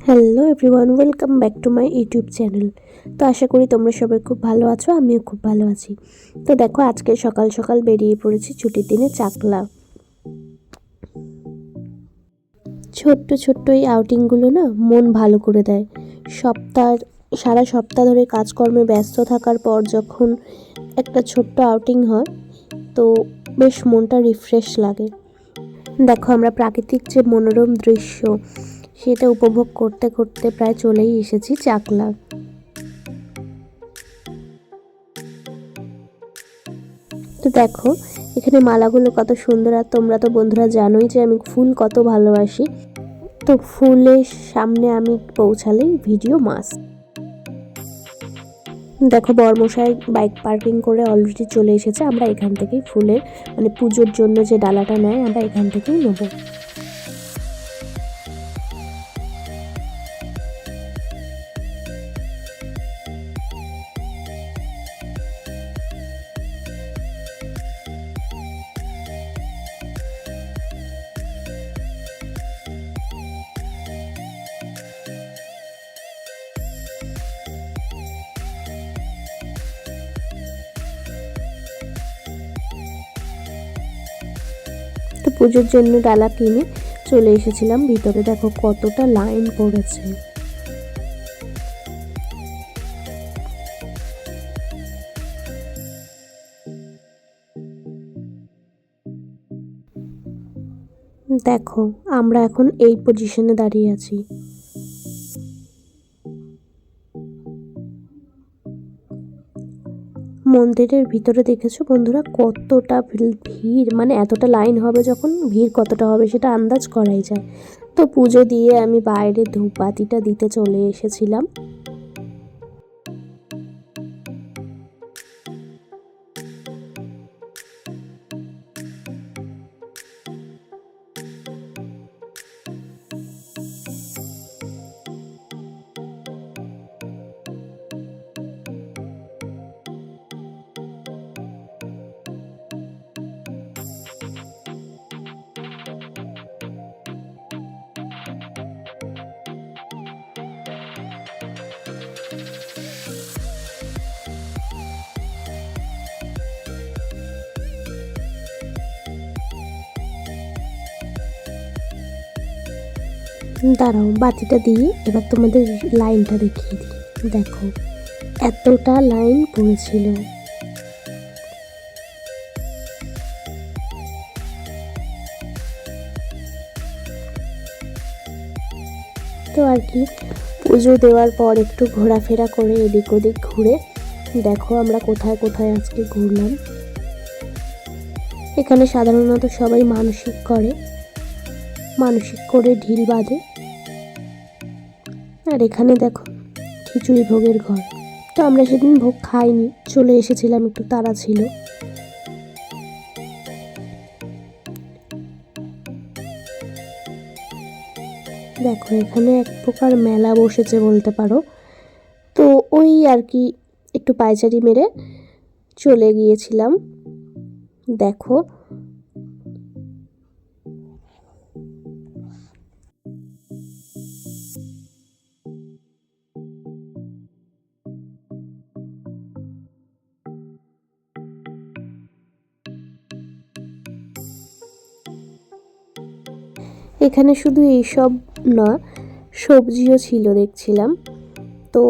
Hello everyone, welcome back to my YouTube channel. তো আশা করি তোমরা সবাই খুব ভালো আছো, আমিও খুব ভালো আছি। তো দেখো, আজকে সকাল সকাল বেরিয়ে পড়েছি ছুটির দিনে চাকলা। ছোট্ট ছোট্ট এই আউটিংগুলো না মন ভালো করে দেয়। সারা সপ্তাহ ধরে কাজকর্মে ব্যস্ত থাকার পর যখন একটা ছোট্ট আউটিং হয়, তো বেশ মনটা রিফ্রেশ লাগে। দেখো, আমরা প্রাকৃতিক যে মনোরম দৃশ্য সেটা উপভোগ করতে করতে প্রায় চলেই এসেছি চাকলা। তো দেখো, এখানে মালাগুলো কত সুন্দর, আর তোমরা তো বন্ধুরা জানোই যে আমি ফুল কত ভালোবাসি। তো ফুলের সামনে আমি পৌঁছালেই ভিডিও মাস্ট। দেখো, বরমশাই বাইক পার্কিং করে অলরেডি চলে এসেছে। আমরা এখান থেকেই ফুলের পুজোর জন্য যে ডালাটা নেয়, আমরা এখান থেকেই নেবো। তো পুজোর জন্য ডালা কিনে চলে এসেছিলাম ভিতরে। দেখো কতটা লাইন পড়েছে। দেখো, আমরা এখন এই পজিশনে দাঁড়িয়ে আছি। মন্দিরের ভিতরে দেখেছো বন্ধুরা কতটা ভিড়, এতটা লাইন হবে যখন, ভিড় কতটা হবে সেটা আন্দাজ করাই যায়। তো পুজো দিয়ে আমি বাইরে ধূপবাতিটা দিতে চলে এসেছিলাম। দাঁড়াও, বাতিটা দিয়ে এবার তোমাদের লাইনটা দেখিয়ে দিই। দেখো এতটা লাইন পড়েছিল। তো আর কি, পুজো দেওয়ার পর একটু ঘোরাফেরা করে এদিক ওদিক ঘুরে দেখো আমরা কোথায় কোথায় আজকে ঘুরলাম। এখানে সাধারণত সবাই মানসিক করে ঢিল বাঁধে। আর এখানে দেখো খিচুড়ি ভোগের ঘর। তো আমরা সেদিন ভোগ খাইনি, চলে এসেছিলাম, একটু তাড়া ছিল। দেখো এখানে এক প্রকার মেলা বসেছে বলতে পারো। তো ওই আর কি একটু পায়চারি মেরে চলে গিয়েছিলাম। দেখো এখানে শুধু এইসব না, সবজিও ছিল দেখছিলাম। তো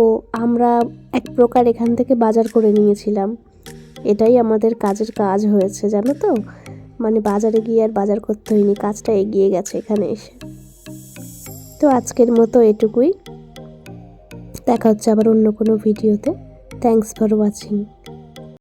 আমরা এক প্রকার এখান থেকে বাজার করে নিয়েছিলাম। এটাই আমাদের কাজের কাজ হয়েছে, জানো তো। বাজারে গিয়ে আর বাজার করতে হয়নি, কাজটা এগিয়ে গেছে এখানে এসে। তো আজকের মতো এটুকুই। দেখা হচ্ছে আবার অন্য কোনো ভিডিওতে। Thanks for watching.